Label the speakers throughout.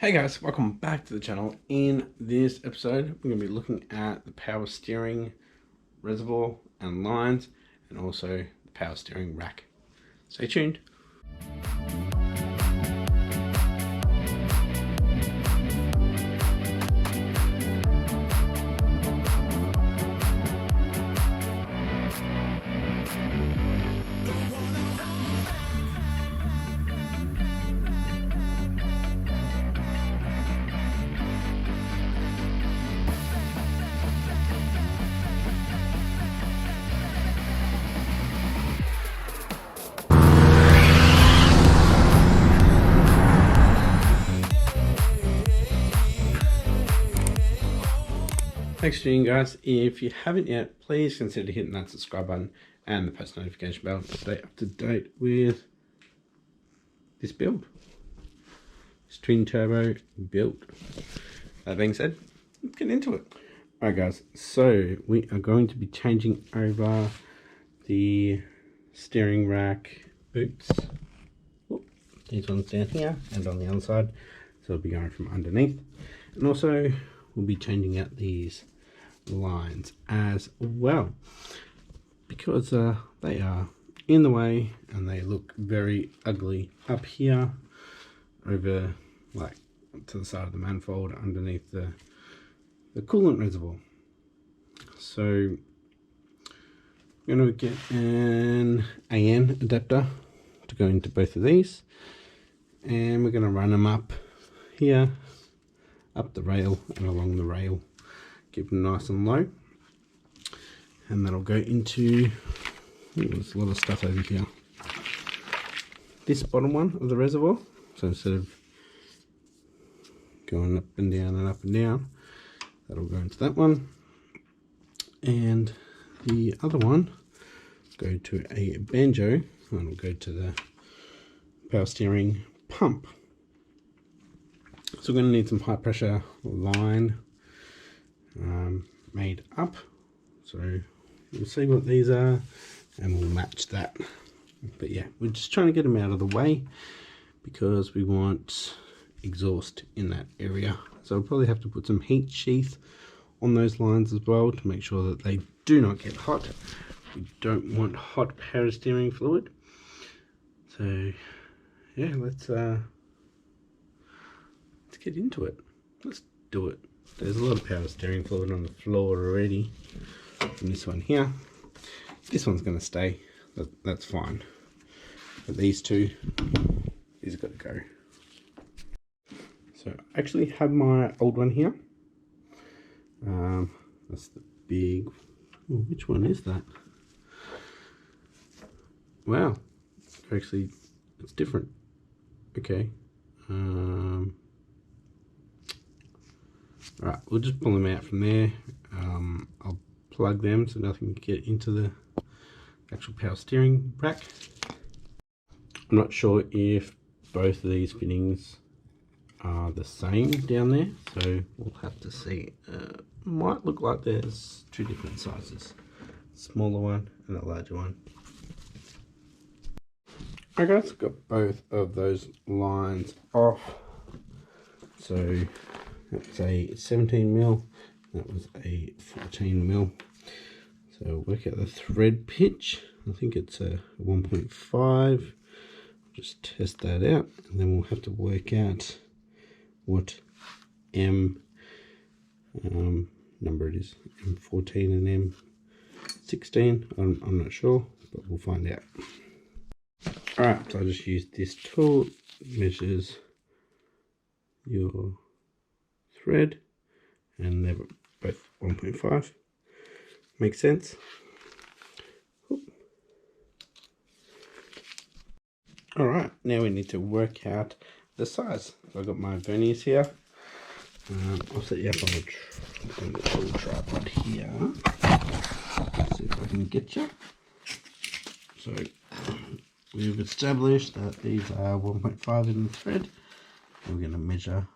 Speaker 1: Hey guys, welcome back to the channel. In this episode, we're going to be looking at the power steering reservoir and lines, and also the power steering rack. Stay tuned. Thanks for tuning in, guys. If you haven't yet, please consider hitting that subscribe button and the post notification bell to stay up to date with this build. This twin turbo build. That being said, let's get into it. Alright guys, so we are going to be changing over the steering rack boots. These ones down here and on the other side, so it'll be going from underneath. And also we'll be changing out these lines as well, because they are in the way and they look very ugly up here over, like, to the side of the manifold underneath the coolant reservoir. So we're going to get an AN adapter to go into both of these, and we're going to run them up here, up the rail and along the rail, keep them nice and low, and that'll go into, there's a lot of stuff over here, this bottom one of the reservoir. So instead of going up and down and up and down, that'll go into that one, and the other one go to a banjo, and will go to the power steering pump. So we're going to need some high pressure line made up, so we'll see what these are and we'll match that. But yeah, we're just trying to get them out of the way because we want exhaust in that area, so we'll probably have to put some heat sheath on those lines as well to make sure that they do not get hot. We don't want hot power steering fluid. So yeah, let's get into it. Let's do it. There's a lot of power steering fluid on the floor already from this one here. This one's going to stay, that's fine, but these two, these have got to go. So I actually have my old one here. That's the big, oh, which one is that? Wow, actually it's different. Okay. Alright, we'll just pull them out from there. I'll plug them so nothing can get into the actual power steering rack. I'm not sure if both of these fittings are the same down there, so we'll have to see. Might look like there's two different sizes, smaller one and a larger one. Okay, I've got both of those lines off. So that's a 17 mil, that was a 14 mil. So work out the thread pitch. I think it's a 1.5. Just test that out, and then we'll have to work out what M number it is, M14 and M16. I'm not sure, but we'll find out. Alright, so I just used this tool, measures your thread, and they're both 1.5. Makes sense. Alright, now we need to work out the size. So I've got my verniers here. I'll set you up on the little tripod here. Let's see if I can get you. So we've established that these are 1.5 in the thread. We're going to measure,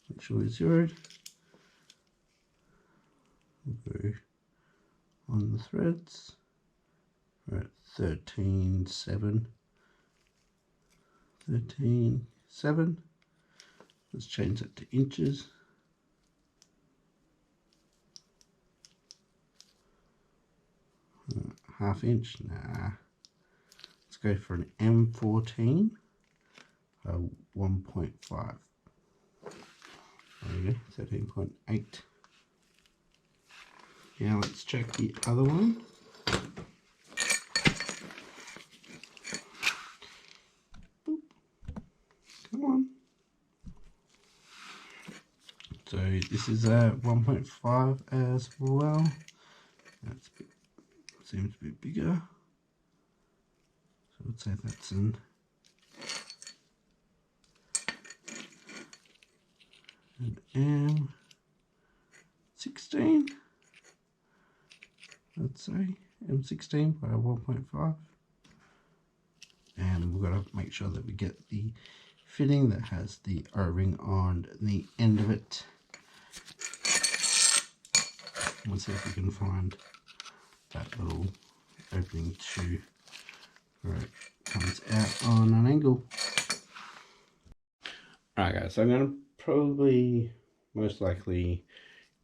Speaker 1: make sure it's zeroed. We'll go on the threads. We're at 13.7. 13.7. Let's change that to inches. Half inch, nah. Let's go for an M14, 1.5. There we go, 13.8. Now let's check the other one. Boop. Come on. So this is a 1.5 as well. That's seems to be bigger. So let's say that's an M16. Let's say M16 by 1.5. And we've got to make sure that we get the fitting that has the O-ring on the end of it. Let's see if we can find that little opening to where it comes out on an angle. Alright guys, so I'm going to probably most likely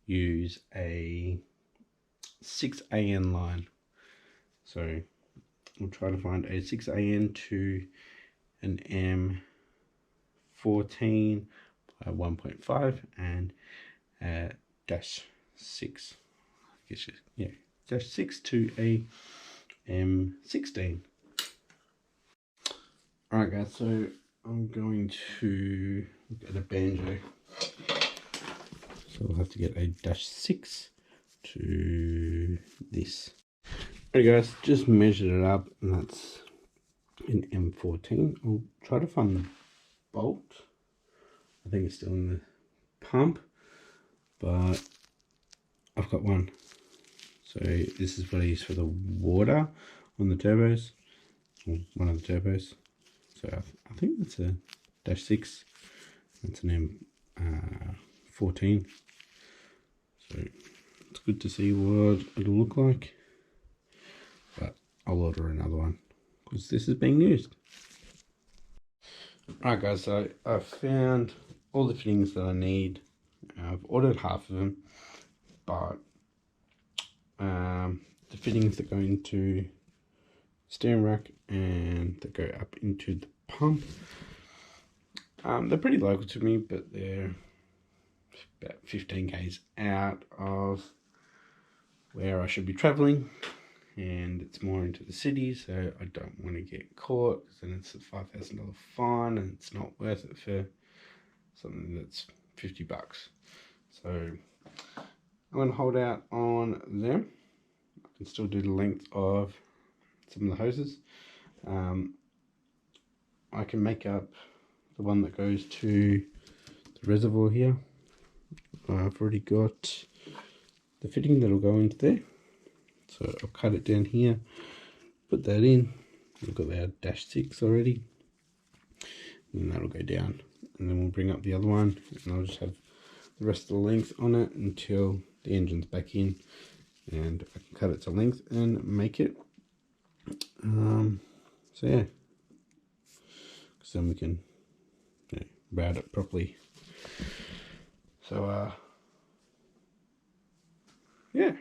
Speaker 1: use a 6AN line. So we'll try to find a 6AN to an M14 by 1.5 and dash 6. I guess yeah, dash 6 to a M16. Alright guys, so I'm going to get a banjo. So we'll have to get a dash 6 to this. Alright guys, just measured it up and that's an M14. I'll try to find the bolt. I think it's still in the pump, but I've got one. So this is what I use for the water on the turbos, or one of the turbos. So I think that's a dash 6. That's an M14. So it's good to see what it'll look like. But I'll order another one because this is being used. Alright guys, so I've found all the fittings that I need. I've ordered half of them, but the fittings that go into steering rack and that go up into the pump, they're pretty local to me, but they're about 15 k's out of where I should be traveling, and it's more into the city, so I don't want to get caught because then it's a $5,000 fine and it's not worth it for something that's 50 bucks. So I'm going to hold out on them. I can still do the length of some of the hoses. I can make up the one that goes to the reservoir here. I've already got the fitting that'll go into there. So I'll cut it down here, put that in. We've got our dash 6 already. And that'll go down. And then we'll bring up the other one and I'll just have the rest of the length on it until the engine's back in. And I can cut it to length and make it. So yeah, because then we can route it properly. So yeah,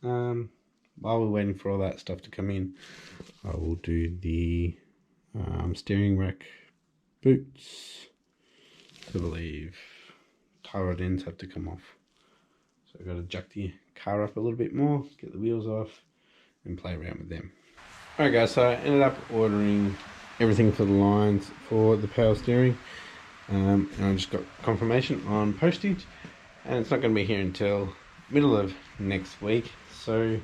Speaker 1: while we're waiting for all that stuff to come in, I will do the steering rack boots. I believe tie rod ends have to come off, so I've got to jack the car up a little bit more, get the wheels off and play around with them. Alright guys, so I ended up ordering everything for the lines for the power steering, and I just got confirmation on postage, and it's not going to be here until middle of next week. So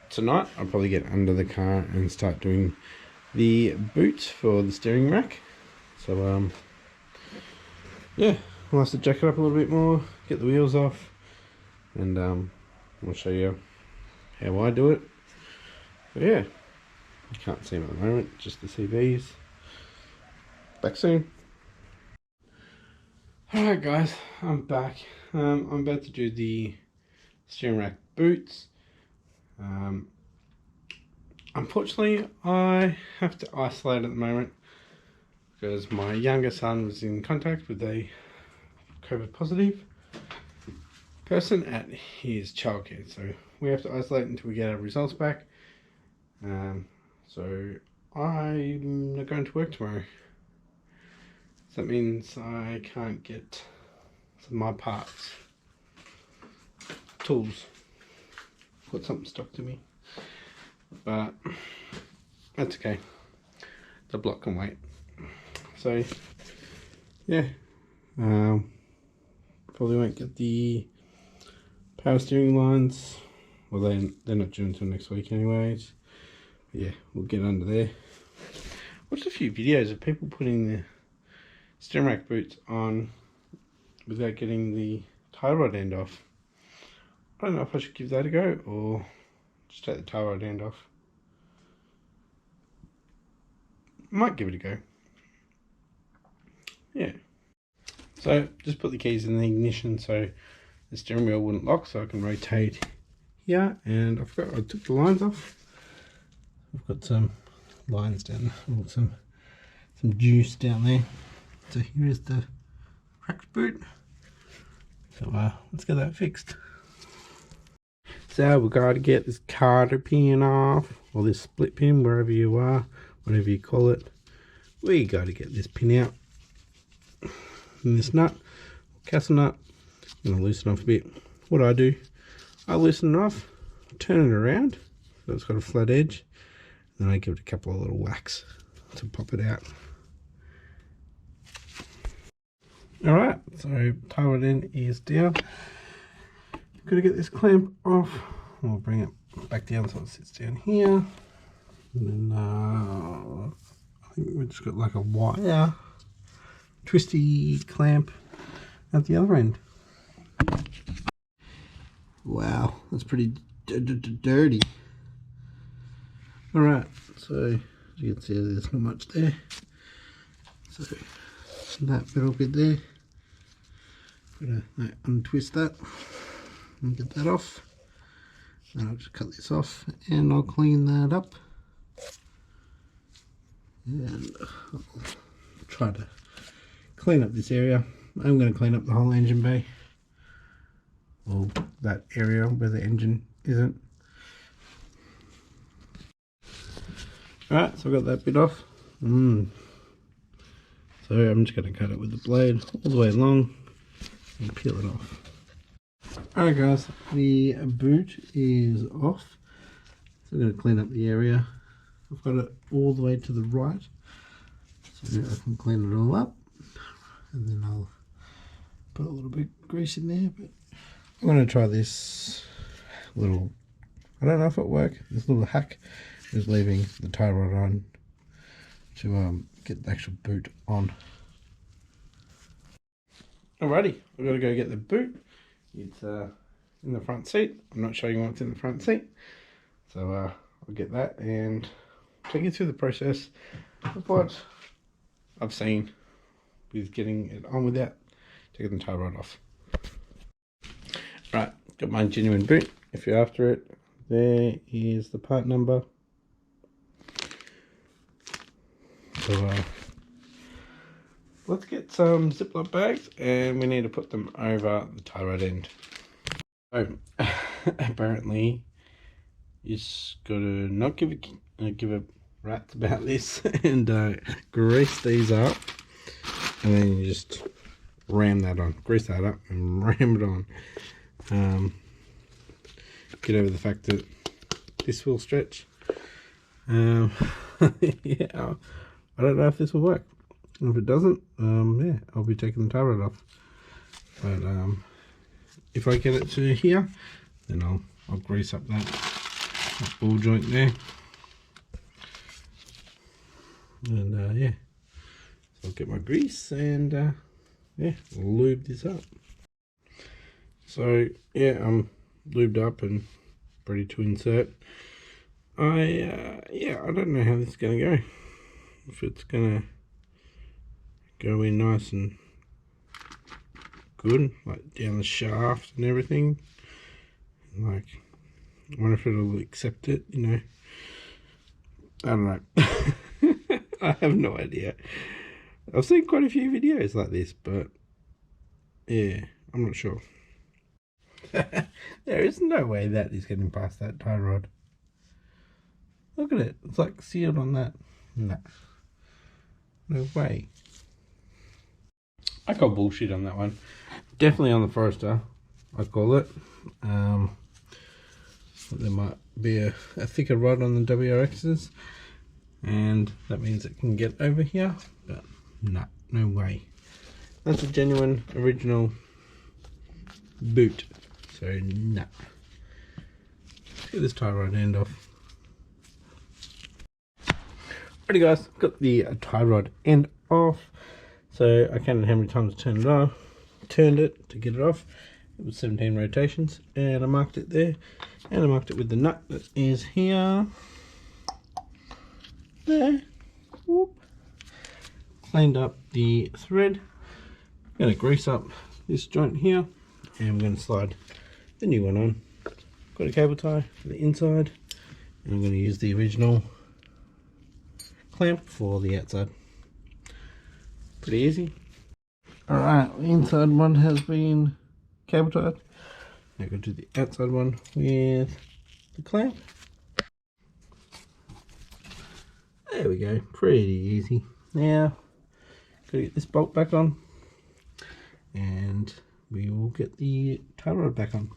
Speaker 1: tonight I'll probably get under the car and start doing the boots for the steering rack. So yeah, I'll have to jack it up a little bit more, get the wheels off, and I'll show you how I do it. But yeah, you can't see them at the moment, just the CVs. Back soon. Alright guys, I'm back. I'm about to do the steering rack boots. Unfortunately, I have to isolate at the moment because my younger son was in contact with a COVID positive person at his childcare, so we have to isolate until we get our results back. So I'm not going to work tomorrow. So that means I can't get some of my parts, tools. Got something stuck to me, but that's okay. The block can wait. So yeah, probably won't get the power steering lines. Well, they're not due until next week anyways. But yeah, we'll get under there. Watched a few videos of people putting the steering rack boots on without getting the tie rod end off. I don't know if I should give that a go or just take the tie rod end off. Might give it a go. Yeah. So just put the keys in the ignition so the steering wheel wouldn't lock, so I can rotate here. And I forgot I took the lines off. I've got some lines down there, or some juice down there. So here is the cracked boot. So let's get that fixed. So we've got to get this cotter pin off, or this split pin, wherever you are, whatever you call it. We got to get this pin out. And this nut, castle nut, I'm going to loosen off a bit. What I do, I loosen it off, turn it around, so it's got a flat edge, and then I give it a couple of little whacks to pop it out. Alright, so tie rod end is down. Got to get this clamp off. We'll bring it back down so it sits down here. And then I think we've just got like a wire twisty clamp at the other end. Wow, that's pretty dirty. Alright, so as you can see, there's not much there. So that little bit there, gotta untwist that and get that off. And I'll just cut this off and I'll clean that up. And I'll try to clean up this area. I'm going to clean up the whole engine bay, or that area where the engine isn't. Alright, so I've got that bit off. So I'm just going to cut it with the blade all the way along and peel it off. Alright guys, the boot is off. So I'm going to clean up the area. I've got it all the way to the right, so I can clean it all up. And then I'll put a little bit of grease in there, but I'm going to try this little, I don't know if it'll work, this little hack is leaving the tie rod on to get the actual boot on. Alrighty, I've got to go get the boot. It's in the front seat. I'm not showing you what's in the front seat, so I'll get that and take you through the process of what I've seen with getting it on without taking the tie rod off. Right, got my genuine boot. If you're after it, there is the part number. So let's get some Ziploc bags and we need to put them over the tie rod end. So apparently you just gotta not give a rat's about this and grease these up, and then you just ram that on, grease that up and ram it on. Get over the fact that this will stretch. Yeah, I don't know if this will work. If it doesn't, yeah, I'll be taking the tie rod off. But if I get it to here, then I'll grease up that ball joint there. And yeah, so I'll get my grease and yeah, lube this up. So yeah, I'm lubed up and ready to insert. Yeah, I don't know how this is gonna go. If it's gonna go in nice and good, like down the shaft and everything. Like, I wonder if it'll accept it, you know. I don't know. I have no idea. I've seen quite a few videos like this, but Yeah, I'm not sure. There is no way that is getting past that tie rod. Look at it. It's like sealed on that. No. No way. I call bullshit on that one. Definitely on the Forester, I call it. There might be a thicker rod on the WRXs, and that means it can get over here, but no way. That's a genuine original boot, so no. Let's get this tie rod end off. Alrighty guys, got the tie rod end off. So I counted how many times I turned it to get it off. It was 17 rotations, and I marked it there, and I marked it with the nut that is here. There. Whoop. Cleaned up the thread. I'm going to grease up this joint here, and I'm going to slide the new one on. Got a cable tie for the inside, and I'm going to use the original clamp for the outside. Pretty easy. Alright, the inside one has been cable tied. Now go to the outside one with the clamp. There we go, pretty easy. Now, gotta get this bolt back on, and we will get the tie rod back on.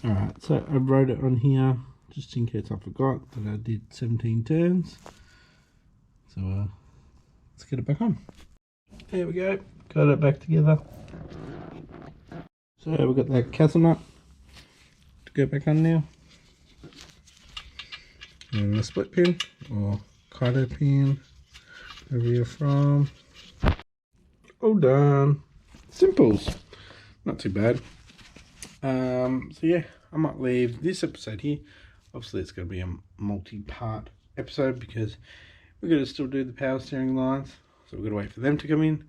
Speaker 1: Alright, so I wrote it on here just in case I forgot that I did 17 turns. So let's get it back on. There we go, got it back together. So we've got that castle nut to go back on now. And the split pin or Kaido pin over here from. All done. Simples. Not too bad. So yeah, I might leave this episode here. Obviously it's going to be a multi-part episode because we're going to still do the power steering lines. So we've got to wait for them to come in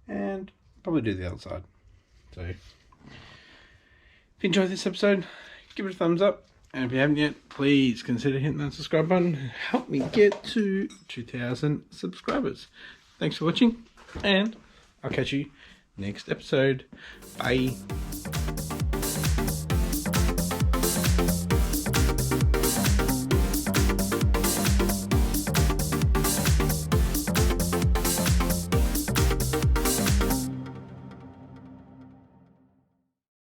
Speaker 1: and probably do the other side. So if you enjoyed this episode, give it a thumbs up. And if you haven't yet, please consider hitting that subscribe button. Help me get to 2,000 subscribers. Thanks for watching, and I'll catch you next episode. Bye.